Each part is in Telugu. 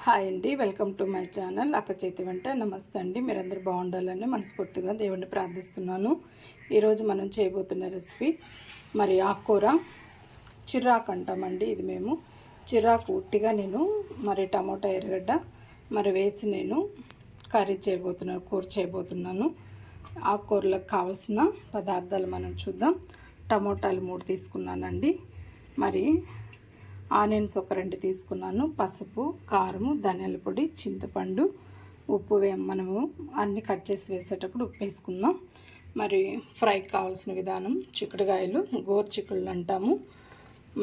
హాయ్ అండి, వెల్కమ్ టు మై ఛానల్ అక్క చేతి వంట. నమస్తే అండి. మీరందరూ బాగుండాలని మనస్ఫూర్తిగా దేవుణ్ణి ప్రార్థిస్తున్నాను. ఈరోజు మనం చేయబోతున్న రెసిపీ మరి ఆకుకూర చిర్రాకు అంటామండి. ఇది మేము చిర్రాకు ఉట్టిగా నేను మరి టమోటా ఎర్రగడ్డ మరి వేసి నేను కర్రీ చేయబోతున్నాను, కూర చేయబోతున్నాను. ఆకుకూరలకు కావాల్సిన పదార్థాలు మనం చూద్దాం. టమోటాలు 3 తీసుకున్నానండి. మరి ఆనియన్స్ ఒక 2 తీసుకున్నాను. పసుపు, కారము, ధనియాల పొడి, చింతపండు, ఉప్పు మనము అన్నీ కట్ చేసి వేసేటప్పుడు ఉప్పు వేసుకుందాం. మరి ఫ్రైకి కావాల్సిన విధానం చిక్కుడుకాయలు గోరు చిక్కుళ్ళు అంటాము.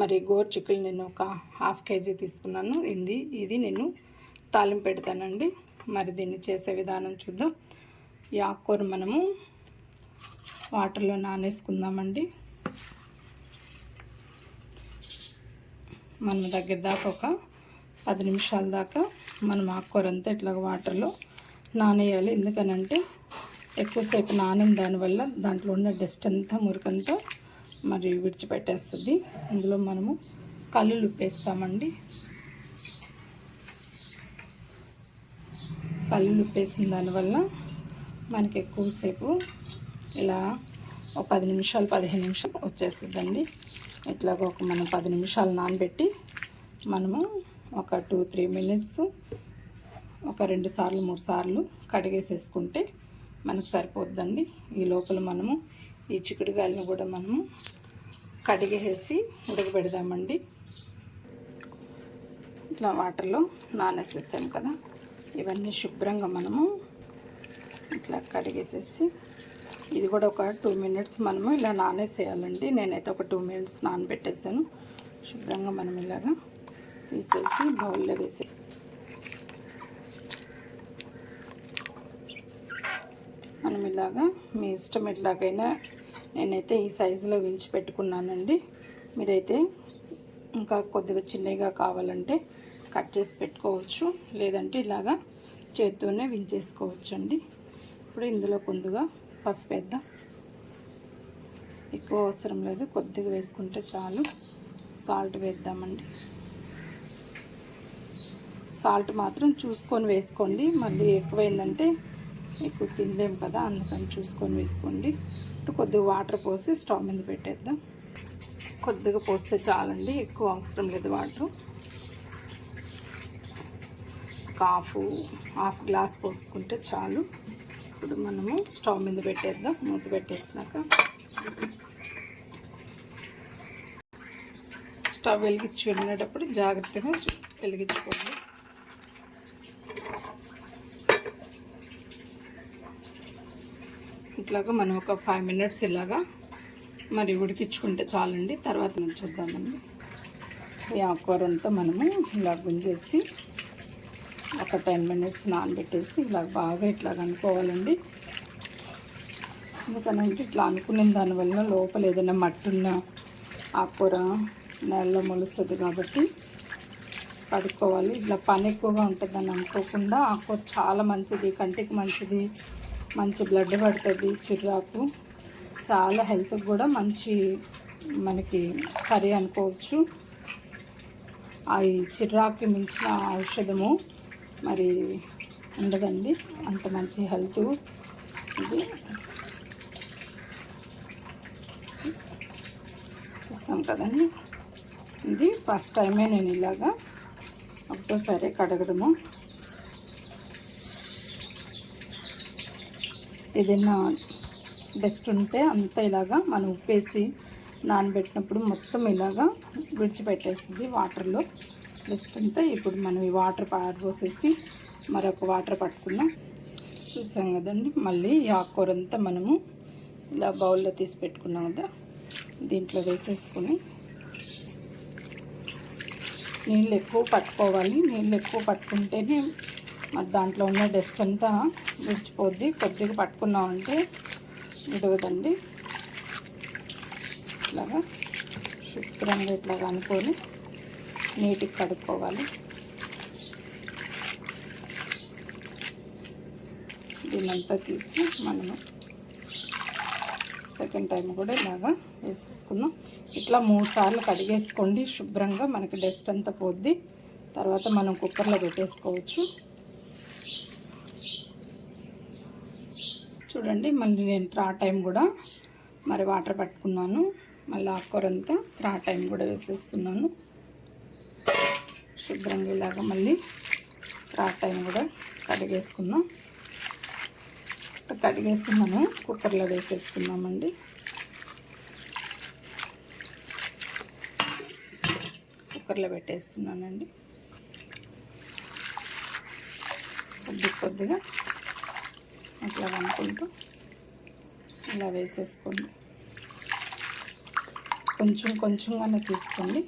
మరి గోరు చిక్కులు నేను ఒక 1/2 kg తీసుకున్నాను. ఇది నేను తాలింపు పెడతానండి. మరి దీన్ని చేసే విధానం చూద్దాం. ఈ ఆకుకూర మనము వాటర్లో నానేసుకుందామండి. మనం దగ్గర దాకా ఒక 10 నిమిషాల దాకా మనం ఆకుకూర అంతా ఇట్లా వాటర్లో నానేయాలి. ఎందుకనంటే ఎక్కువసేపు నానిన దానివల్ల దాంట్లో ఉన్న డస్ట్ అంతా మురికంతా మరి విడిచిపెట్టేస్తుంది. ఇందులో మనము కల్లులు ఉప్పేస్తామండి. కల్లులు ఉప్పేసిన దానివల్ల మనకి ఎక్కువసేపు ఇలా ఒక 10 నిమిషాలు 15 నిమిషాలు వచ్చేస్తుందండి. ఇట్లాగ మనం 10 నిమిషాలు నానబెట్టి మనము ఒక 2-3 మినిట్స్ ఒక 2 సార్లు 3 సార్లు కడిగేసేసుకుంటే మనకు సరిపోద్దండి. ఈ లోపల మనము ఈ చిక్కుడుకాయలను కూడా మనము కడిగేసి ఉడకబెడదామండి. ఇట్లా వాటర్లో నానేసేసాం కదా, ఇవన్నీ శుభ్రంగా మనము ఇట్లా కడిగేసేసి ఇది కూడా ఒక 2 మినిట్స్ మనము ఇలా నానేసేయాలండి. నేనైతే ఒక 2 మినిట్స్ నానబెట్టేసాను. శుభ్రంగా మనం ఇలాగా తీసేసి బౌల్లో వేసి మనం ఇలాగా మీ ఇష్టం ఎట్లాగైనా నేనైతే ఈ సైజులో వించి పెట్టుకున్నానండి. మీరైతే ఇంకా కొద్దిగా చిన్నగా కావాలంటే కట్ చేసి పెట్టుకోవచ్చు, లేదంటే ఇలాగా చేత్తోనే వించేసుకోవచ్చు అండి. ఇప్పుడు ఇందులో కొద్దిగా పసుపు వేద్దాం. ఎక్కువ అవసరం లేదు, కొద్దిగా వేసుకుంటే చాలు. సాల్ట్ వేద్దామండి. సాల్ట్ మాత్రం చూసుకొని వేసుకోండి. మళ్ళీ ఎక్కువైందంటే ఎక్కువ తినలేం కదా, అందుకని చూసుకొని వేసుకోండి. ఇప్పుడు కొద్దిగా వాటర్ పోసి స్టవ్ మీద పెట్టేద్దాం. కొద్దిగా పోస్తే చాలండి, ఎక్కువ అవసరం లేదు వాటర్. హాఫ్ గ్లాస్ పోసుకుంటే చాలు. ఇప్పుడు మనము స్టవ్ మీద పెట్టేద్దాం. మూత పెట్టేసినాక స్టవ్ వెలిగించి వెళ్ళేటప్పుడు జాగ్రత్తగా వెలిగించుకోండి. ఇట్లాగా మనం ఒక 5 మినిట్స్ ఇలాగా మరి ఉడికించుకుంటే చాలండి. తర్వాత మనం చూద్దామండి. ఈ ఆకుకూర అంతా మనము ఇలా గుంజేసి ఒక 10 మినిట్స్ నానబెట్టేసి ఇలా బాగా ఇట్లా అనుకోవాలండి. ఎందుకనంటే ఇట్లా అనుకునే దానివల్ల లోపల ఏదైనా మట్టి ఉన్న ఆకుకూర నెలలో మొలుస్తుంది కాబట్టి కడుక్కోవాలి. ఇట్లా పని ఎక్కువగా ఉంటుందని అనుకోకుండా ఆకుకూర చాలా మంచిది, కంటికి మంచిది, మంచి బ్లడ్ పడుతుంది. చిర్రాకు చాలా హెల్త్కి కూడా మంచి మనకి కర్రీ అనుకోవచ్చు. ఈ చిర్రాకు మించిన ఔషధము మరి ఉండదండి, అంత మంచి హెల్త్ ఇది. చూస్తాం కదండి, ఇది ఫస్ట్ టైమే నేను ఇలాగా ఒకటోసారి కడగడము. ఏదైనా డస్ట్ ఉంటే అంతా ఇలాగా మనం ఉప్పేసి నానబెట్టినప్పుడు మొత్తం ఇలాగా విడిచిపెట్టేస్తుంది వాటర్లో డస్ట్ అంతా. ఇప్పుడు మనం ఈ వాటర్ పారబోసేసి మరొక వాటర్ పట్టుకున్నాం. చూసాం కదండి. మళ్ళీ ఈ ఆకుకూర అంతా మనము ఇలా బౌల్లో తీసి పెట్టుకున్నాం కదా, దీంట్లో వేసేసుకొని నీళ్ళు ఎక్కువ పట్టుకోవాలి. నీళ్ళు ఎక్కువ పట్టుకుంటేనే మరి దాంట్లో ఉన్న డస్ట్ అంతా విడిచిపోద్ది. కొద్దిగా పట్టుకున్నామంటే విడవదండి. ఇట్లాగా శుభ్రంగా ఇట్లాగా అనుకొని నీటికి కడుక్కోవాలి. దీన్నంతా తీసి మనము సెకండ్ టైం కూడా ఇలాగా వేసేసుకుందాం. ఇట్లా 3 సార్లు కడిగేసుకోండి శుభ్రంగా, మనకి డస్ట్ అంతా పోద్ది. తర్వాత మనం కుక్కర్లో పెట్టేసుకోవచ్చు. చూడండి, మళ్ళీ నేను త్రా టైం కూడా మరి వాటర్ పట్టుకున్నాను. మళ్ళీ ఆకుకూర అంతా త్రా టైం కూడా వేసేస్తున్నాను. శుభ్రంగా ఇలాగా మళ్ళీ త్రా టైం కూడా కడిగేసుకుందాం. కడిగేసి మనం కుక్కర్లో వేసేసుకుందామండి. కుక్కర్లో పెట్టేస్తున్నానండి. కొద్దిగా అట్లా అనుకుంటూ ఇలా వేసేసుకోండి. కొంచెంగానే తీసుకోండి.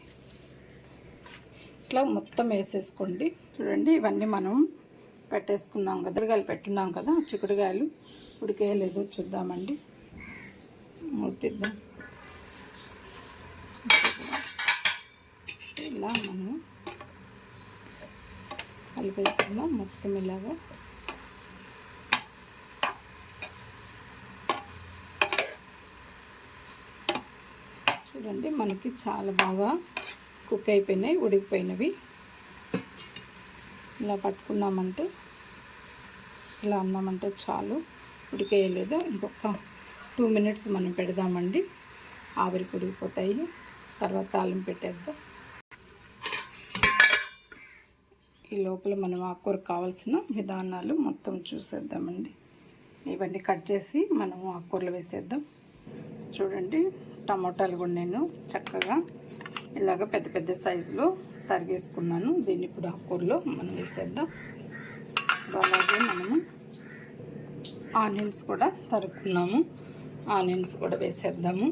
ఇట్లా మొత్తం వేసేసుకోండి. చూడండి, ఇవన్నీ మనం పెట్టేసుకున్నాం కదా, చిక్కుడుకాయలు పెట్టున్నాం కదా. చిక్కుడుకాయలు ఉడికేయలేదు, చూద్దామండి. మూతిద్దాం. ఇలా మనం కలిపేసుకుందాం మొత్తం ఇలాగా. చూడండి, మనకి చాలా బాగా కుక్ అయిపోయినాయి, ఉడికిపోయినవి. ఇలా పట్టుకున్నామంటే, ఇలా అన్నామంటే చాలు, ఉడికేయలేదు. ఇంకొక 2 మినిట్స్ మనం పెడదామండి, ఆవిరికి ఉడికిపోతాయి. తర్వాత తాలింపు పెట్టేద్దాం. ఈ లోపల మనం ఆకుకూర కావాల్సిన విధానాలు మొత్తం చూసేద్దామండి. ఇవన్నీ కట్ చేసి మనము ఆకుకూరలు వేసేద్దాం. చూడండి, టమోటాలు కూడా నేను చక్కగా ఇలాగ పెద్ద పెద్ద సైజులో తరిగేసుకున్నాను. దీన్ని ఇప్పుడు ఆకుకూరలో మనం వేసేద్దాం. అలాగే మనము ఆనియన్స్ కూడా తరుక్కున్నాము, ఆనియన్స్ కూడా వేసేద్దాము.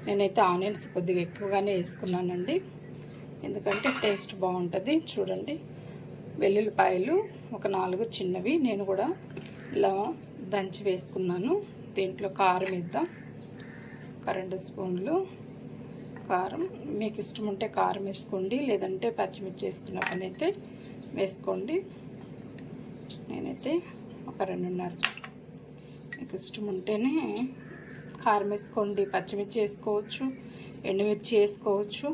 నేనైతే ఆనియన్స్ కొద్దిగా ఎక్కువగానే వేసుకున్నానండి, ఎందుకంటే టేస్ట్ బాగుంటుంది. చూడండి, వెల్లుల్లిపాయలు ఒక 4 చిన్నవి నేను కూడా ఇలా దంచి వేసుకున్నాను. దీంట్లో కారం వేద్దాం. 2 స్పూన్లు కారం. మీకు ఇష్టం ఉంటే కారం వేసుకోండి, లేదంటే పచ్చిమిర్చి వేసుకున్న పని అయితే వేసుకోండి. నేనైతే ఒక 2.5 స్పూన్. మీకు ఇష్టం ఉంటేనే కారం వేసుకోండి, పచ్చిమిర్చి వేసుకోవచ్చు, ఎండుమిర్చి వేసుకోవచ్చు,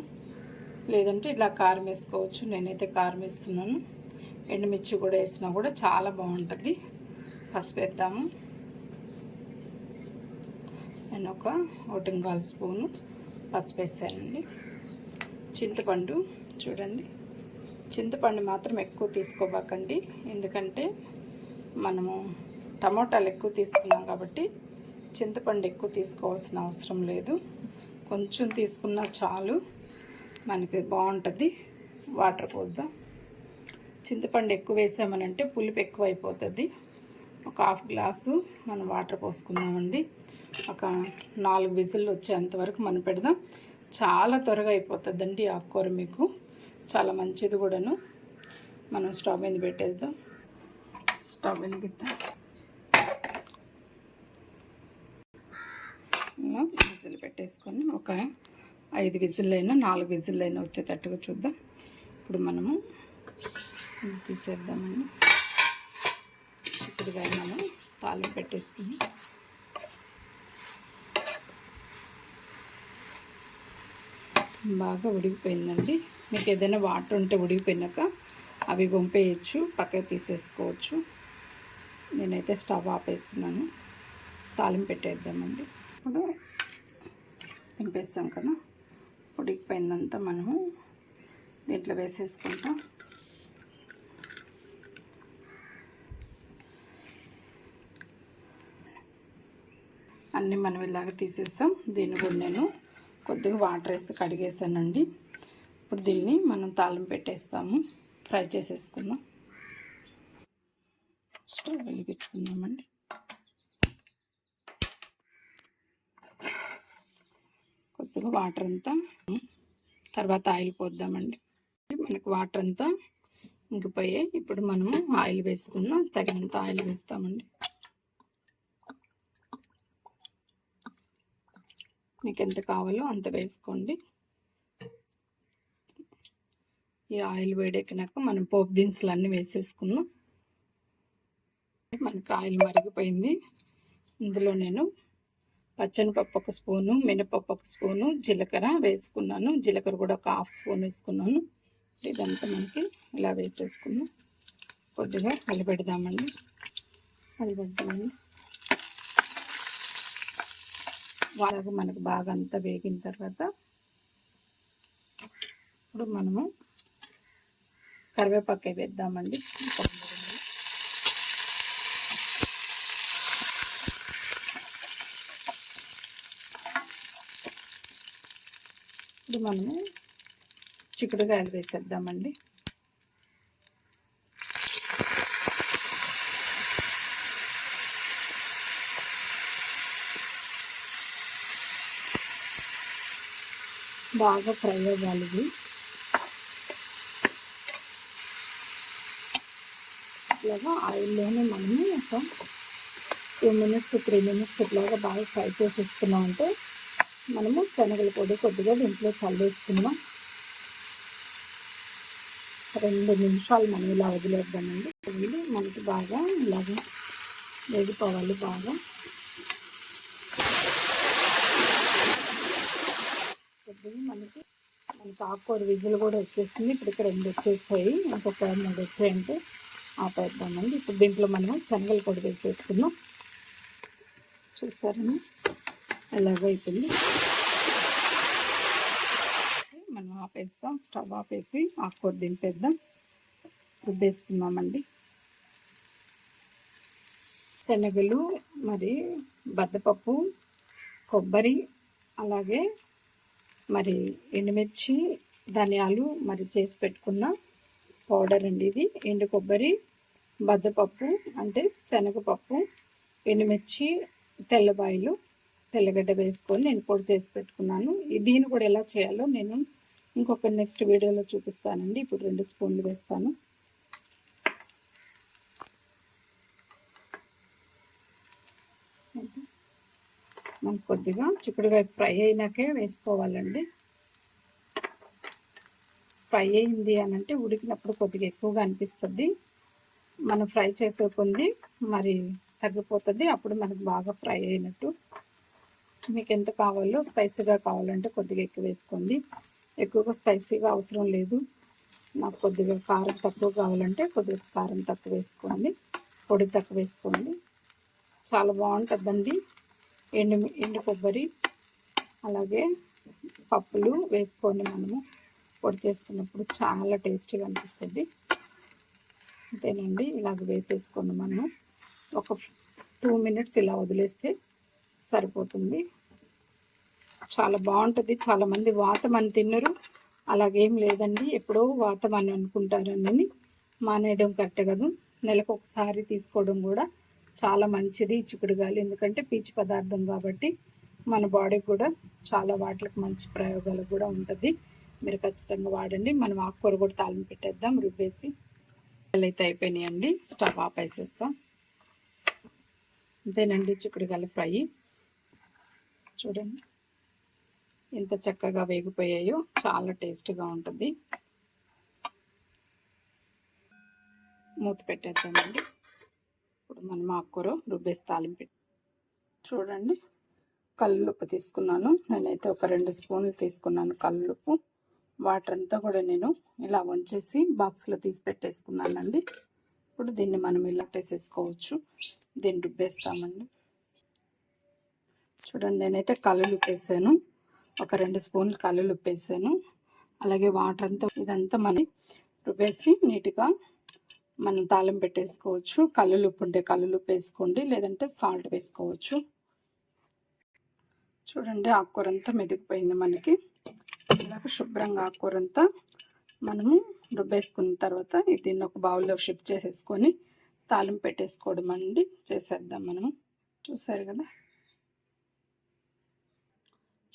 లేదంటే ఇలా కారం వేసుకోవచ్చు. నేనైతే కారం వేస్తున్నాను. ఎండుమిర్చి కూడా వేసినా కూడా చాలా బాగుంటుంది. పసుపు వేద్దాము. నేను ఒక 1.25 స్పూను పసుపు వేసానండి. చింతపండు చూడండి, చింతపండు మాత్రం ఎక్కువ తీసుకోబాకండి, ఎందుకంటే మనము టమోటాలు ఎక్కువ తీసుకున్నాం కాబట్టి చింతపండు ఎక్కువ తీసుకోవాల్సిన అవసరం లేదు. కొంచెం తీసుకున్నా చాలు, మనకి బాగుంటుంది. వాటర్ పోద్దాం. చింతపండు ఎక్కువ వేసామనంటే పులుపు ఎక్కువ అయిపోతుంది. ఒక 1/2 గ్లాసు మనం వాటర్ పోసుకుందామండి. ఒక 4 విజిల్లు వచ్చేంతవరకు మనం పెడదాం. చాలా త్వరగా అయిపోతుందండి ఆకుకూర, మీకు చాలా మంచిది కూడాను. మనం స్టవ్ మీద పెట్టేద్దాం. స్టవ్ వెలిగిద్దాం. ఇలా విజిల్ పెట్టేసుకొని ఒక 5 విజిల్లైనా 4 విజిల్లైనా వచ్చేటట్టుగా చూద్దాం. ఇప్పుడు మనము తీసేద్దామండి. చిక్కుడుకాయ మనం తాలింపు పెట్టేసుకుని బాగా ఉడికిపోయిందండి. మీకు ఏదైనా వాటర్ ఉంటే ఉడికిపోయినాక అవి వంపేయచ్చు, పక్కకు తీసేసుకోవచ్చు. నేనైతే స్టవ్ ఆపేస్తున్నాను. తాలింపు పెట్టేద్దామండి. ఇప్పుడు దింపేస్తాం కదా, ఉడికిపోయిందంతా మనము దీంట్లో వేసేసుకుంటాం. అన్నీ మనం ఇలాగ తీసేస్తాం. దీన్ని కూడా నేను కొద్దిగా వాటర్ వేసి కడిగేసానండి. ఇప్పుడు దీన్ని మనం తాలింపు పెట్టేస్తాము, ఫ్రై చేసేసుకుందాం. స్టవ్ వెలిగించుకుందామండి. కొద్దిగా వాటర్ అంతా, తర్వాత ఆయిల్ పోద్దామండి. మనకు వాటర్ అంతా ఇంకిపోయాయి. ఇప్పుడు మనము ఆయిల్ వేసుకుందాం. తగినంత ఆయిల్ వేస్తామండి. మీకు ఎంత కావాలో అంత వేసుకోండి. ఈ ఆయిల్ వేడెక్కినాక మనం పోపు దినుసులు అన్నీ వేసేసుకుందాం. మనకి ఆయిల్ మరిగిపోయింది. ఇందులో నేను పచ్చనిపప్పు 1 స్పూను, మినపప్పు 1 స్పూను, జీలకర్ర వేసుకున్నాను. జీలకర్ర కూడా ఒక 1/2 స్పూన్ వేసుకున్నాను. ఇదంతా మనకి ఇలా వేసేసుకుందాం. కొద్దిగా కలిపెడదామండి. కలిపెడతామండి. బాగా మనకు బాగా అంతా వేగిన తర్వాత ఇప్పుడు మనము కరివేపాకు వేద్దామండి. ఇప్పుడు మనము చిక్కుడుకాయలు వేసేద్దామండి. బాగా ఫ్రై అవ్వాలి ఇది. ఇట్లాగా ఆయిల్లోనే మనము ఒక 2 మినిట్స్ 3 మినిట్స్ ఇట్లాగా బాగా ఫ్రై చేసేసుకున్నామంటే మనము శనగల పొడి కొద్దిగా దీంట్లో చల్లేసుకుందాం. 2 నిమిషాలు మనం ఇలా వదిలేద్దామండి. ఇది మనకి బాగా ఇలాగా వేగిపోవాలి. బాగా కొద్దిగా మనకి ఆకుకూర విజులు కూడా వచ్చేసింది. ఇప్పుడు ఇక్కడ 2 వచ్చేస్తాయి, ఇంకొక 3 వచ్చాయంటే ఆపేద్దామండి. ఇప్పుడు దీంట్లో మనం శనగల పొడి వేసేసుకుందాం. చూసారని ఎలాగైతుంది. మనం ఆపేస్తాం. స్టవ్ ఆపేసి ఆకుకూర దింపేద్దాం. రుబ్బేసుకుందామండి. శనగలు, మరి బద్దపప్పు, కొబ్బరి, అలాగే మరి ఎండుమిర్చి, ధనియాలు మరి చేసి పెట్టుకున్న పౌడర్ అండి ఇది. ఎండు కొబ్బరి, బద్దపప్పు అంటే శనగపప్పు, ఎండుమిర్చి, తెల్లబాయలు, తెల్లగడ్డ వేసుకొని నేను పొడి చేసి పెట్టుకున్నాను. దీన్ని కూడా ఎలా చేయాలో నేను ఇంకొక నెక్స్ట్ వీడియోలో చూపిస్తానండి. ఇప్పుడు 2 స్పూన్లు వేస్తాను. మనకు కొద్దిగా చిక్కుడుకాయ ఫ్రై అయినాకే వేసుకోవాలండి. ఫ్రై అయింది అని అంటే ఉడికినప్పుడు కొద్దిగా ఎక్కువగా అనిపిస్తుంది. మనం ఫ్రై చేసే కొంది మరి తగ్గిపోతుంది. అప్పుడు మనకు బాగా ఫ్రై అయినట్టు. మీకు ఎంత కావాలో స్పైసీగా కావాలంటే కొద్దిగా ఎక్కువ వేసుకోండి. ఎక్కువగా స్పైసీగా అవసరం లేదు. నాకు కొద్దిగా కారం తక్కువ కావాలంటే కొద్దిగా కారం తక్కువ వేసుకోండి, పొడి తక్కువ వేసుకోండి. చాలా బాగుంటుందండి. ఎండు కొబ్బరి అలాగే పప్పులు వేసుకొని మనము పొడి చేసుకున్నప్పుడు చాలా టేస్టీగా అనిపిస్తుంది. అంతేనండి. ఇలాగ వేసేసుకొని మనం ఒక 2 మినిట్స్ ఇలా వదిలేస్తే సరిపోతుంది. చాలా బాగుంటుంది. చాలామంది వాతం అని తిన్నరు. అలాగేం లేదండి. ఎప్పుడో వాతం అని అనుకుంటారని మానేయడం కరెక్ట్ కాదు. నెలకు ఒకసారి తీసుకోవడం కూడా చాలా మంచిది చిక్కుడుగాయలు. ఎందుకంటే పీచు పదార్థం కాబట్టి మన బాడీకి కూడా చాలా వాటికి మంచి ప్రయోగాలు కూడా ఉంటుంది. మీరు ఖచ్చితంగా వాడండి. మనం ఆకుకూర కూడా తాలింపు పెట్టేద్దాం. రుబ్బేసి అయితే అయిపోయినాయండి. స్టవ్ ఆపేసేస్తాం. అంతేనండి. చిక్కుడుగాయల ఫ్రై చూడండి ఎంత చక్కగా వేగిపోయాయో. చాలా టేస్ట్గా ఉంటుంది. మూత పెట్టేద్దామండి. ఇప్పుడు మనం ఆకుకూర రుబ్బేసి తాలింపు చూడండి. కల్లుప్పు తీసుకున్నాను. నేనైతే ఒక 2 స్పూన్లు తీసుకున్నాను కల్లుప్పు. వాటర్ అంతా కూడా నేను ఇలా వంచేసి బాక్స్లో తీసి పెట్టేసుకున్నానండి. ఇప్పుడు దీన్ని మనం ఇలా వేసేసుకోవచ్చు. దీన్ని రుబ్బేస్తామండి. చూడండి నేనైతే కల్లుప్పు వేసాను. ఒక 2 స్పూన్లు కల్లుప్పు వేసాను. అలాగే వాటర్ అంతా ఇదంతా మనం రుబ్బేసి నీట్గా మనం తాలింపు పెట్టేసుకోవచ్చు. కల్లుప్పు ఉంటే కల్లుప్పు వేసుకోండి, లేదంటే సాల్ట్ వేసుకోవచ్చు. చూడండి ఆకుకూర అంతా మెదిగిపోయింది మనకి. ఇలాగ శుభ్రంగా ఆకుకూర అంతా మనము రుబ్బేసుకున్న తర్వాత దీన్ని ఒక బౌల్లో షిఫ్ట్ చేసేసుకొని తాలింపు పెట్టేసుకోవడం అండి. చేసేద్దాం మనము. చూసారు కదా.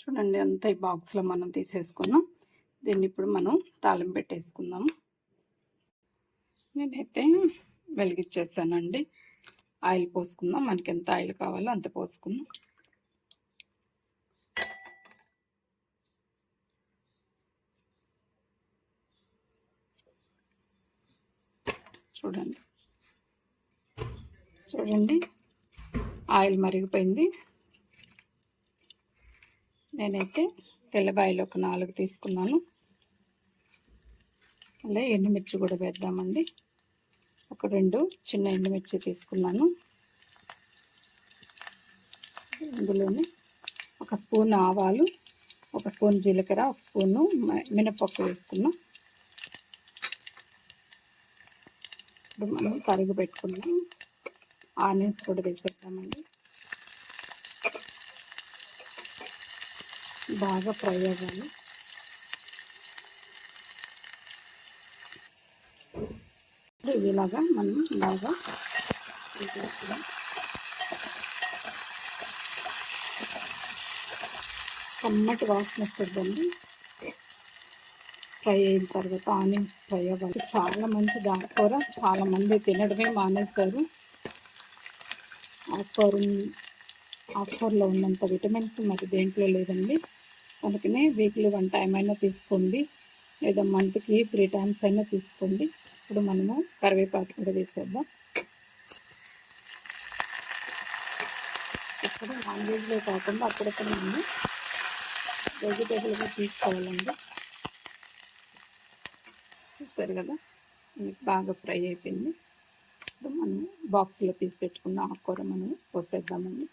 చూడండి అంతా ఈ బాక్స్లో మనం తీసేసుకున్నాం. దీన్ని ఇప్పుడు మనం తాలింపు పెట్టేసుకుందాము. నేనైతే వెలిగించేసానండి. ఆయిల్ పోసుకుందాం. మనకి ఎంత ఆయిల్ కావాలో అంత పోసుకుందాం. చూడండి చూడండి ఆయిల్ మరిగిపోయింది. నేనైతే తెల్లబాయలు ఒక 4 తీసుకున్నాను. అలా ఎండుమిర్చి కూడా వేద్దామండి. ఒక 2 చిన్న ఎండుమిర్చి తీసుకున్నాను. ఇందులోనే ఒక స్పూన్ ఆవాలు, ఒక స్పూన్ జీలకర్ర, ఒక స్పూను మినపప్పు వేసుకున్నాం. ఇప్పుడు మనం తరిగి పెట్టుకున్నాం ఆనియన్స్ కూడా వేసేద్దామండి. బాగా ఫ్రై అవ్వాలి. ఇలాగా మనం బాగా కమ్మటి వాసన వస్తుందండి. ఫ్రై అయిన తర్వాత ఆనియన్స్ ఫ్రై అవ్వాలి. చాలా మంచిది ఆకుకూర. చాలామంది తినడమే మానేస్తారు. ఆకుకూరలో ఉన్నంత విటమిన్స్ మరి దేంట్లో లేదండి. అందుకనే వీక్లీ 1 టైం అయినా తీసుకోండి, లేదా మంత్కి 3 టైమ్స్ అయినా తీసుకోండి. ఇప్పుడు మనము కరివేపాకు కూడా వేసేద్దాం. ఇప్పుడు నాన్ వెజ్లో కాకుండా అప్పుడప్పుడు మనం వెజిటేబుల్గా తీసుకోవాలండి. చూస్తారు కదా, బాగా ఫ్రై అయిపోయింది. ఇప్పుడు మనం బాక్స్లో తీసి పెట్టుకున్న ఆకుకూర మనం పోసేద్దామండి.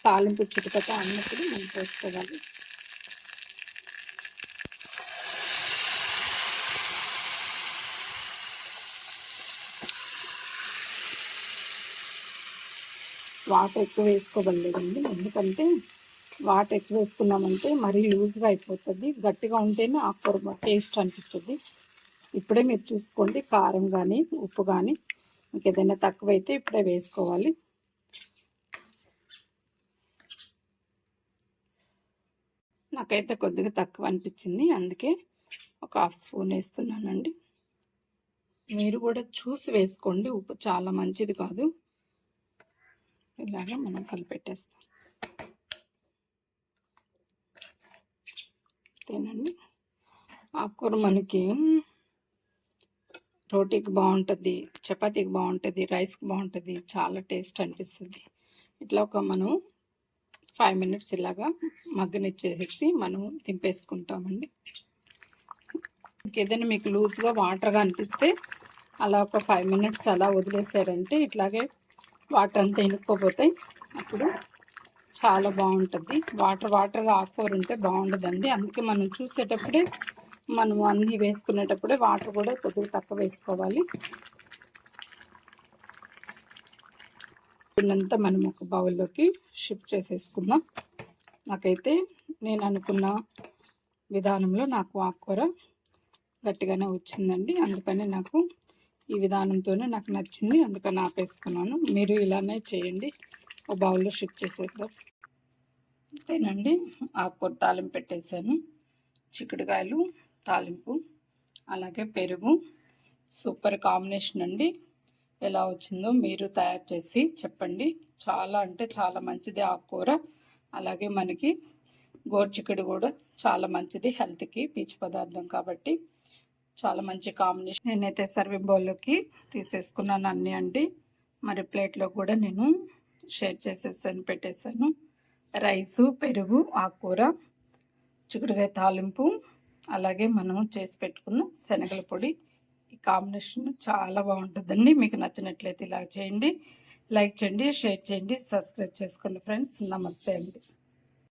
తాలింపు చిటపట అన్నప్పుడు మనం పోసుకోవాలి. వాటర్ ఎక్కువ వేసుకోగలేదండి, ఎందుకంటే వాటర్ ఎక్కువ వేసుకున్నామంటే మరీ లూజ్గా అయిపోతుంది. గట్టిగా ఉంటేనే ఆకుకూర టేస్ట్ అనిపిస్తుంది. ఇప్పుడే మీరు చూసుకోండి, కారం కానీ ఉప్పు కానీ మీకు ఏదైనా తక్కువైతే ఇప్పుడే వేసుకోవాలి. నాకైతే కొద్దిగా తక్కువ అనిపించింది, అందుకే ఒక 1/2 స్పూన్ వేస్తున్నానండి. మీరు కూడా చూసి వేసుకోండి, ఉప్పు చాలా మంచిది కాదు. ఇలాగా మనం కలిపెట్టేస్తాం. అంతేనండి. ఆకుకూర మనకి రోటీకి బాగుంటుంది, చపాతీకి బాగుంటుంది, రైస్కి బాగుంటుంది, చాలా టేస్ట్ అనిపిస్తుంది. ఇట్లా మనం 5 మినిట్స్ ఇలాగా మగ్గనిచ్చేసి మనం దింపేసుకుంటామండి. ఇంకేదైనా మీకు లూజ్గా వాటర్గా అనిపిస్తే అలా ఒక 5 మినిట్స్ అలా వదిలేసారంటే ఇట్లాగే వాటర్ అంతా ఇనుక్కోపోతాయి. అప్పుడు చాలా బాగుంటుంది. వాటర్గా ఆకుకూర ఉంటే బాగుండదండి. అందుకే మనం చూసేటప్పుడే మనం అన్నీ వేసుకునేటప్పుడే వాటర్ కూడా కొద్దిగా తక్కువ వేసుకోవాలి. దీన్నంతా మనం ఒక బౌల్లోకి షిఫ్ట్ చేసేసుకుందాం. నాకైతే నేను అనుకున్న విధానంలో నాకు ఆకుకూర గట్టిగానే వచ్చిందండి. అందుకని నాకు ఈ విధానంతోనే నాకు నచ్చింది, అందుకని ఆపేసుకున్నాను. మీరు ఇలానే చేయండి. ఒక బౌల్లో షిఫ్ట్ చేసేద్దాం. అంతేనండి. ఆకుకూర తాలింపు పెట్టేశాను. చిక్కుడుకాయలు తాలింపు, అలాగే పెరుగు. సూపర్ కాంబినేషన్ అండి. ఎలా వచ్చిందో మీరు తయారు చేసి చెప్పండి. చాలా అంటే చాలా మంచిది ఆకుకూర. అలాగే మనకి గోరుచిక్కుడు కూడా చాలా మంచిది హెల్త్కి, పీచు పదార్థం కాబట్టి చాలా మంచి కాంబినేషన్. నేనైతే సర్వింగ్ బౌల్లోకి తీసేసుకున్నాను అన్నీ అండి. మరి ప్లేట్లో కూడా నేను షేర్ చేసేసాను, పెట్టేశాను. రైసు, పెరుగు, ఆకుకూర, చిక్కుడుకాయ తాలింపు, అలాగే మనం చేసి పెట్టుకున్న శనగల పొడి. ఈ కాంబినేషన్ చాలా బాగుంటుందండి. మీకు నచ్చినట్లయితే ఇలా చేయండి, లైక్ చేయండి, షేర్ చేయండి, సబ్స్క్రైబ్ చేసుకోండి ఫ్రెండ్స్. నమస్తే అండి.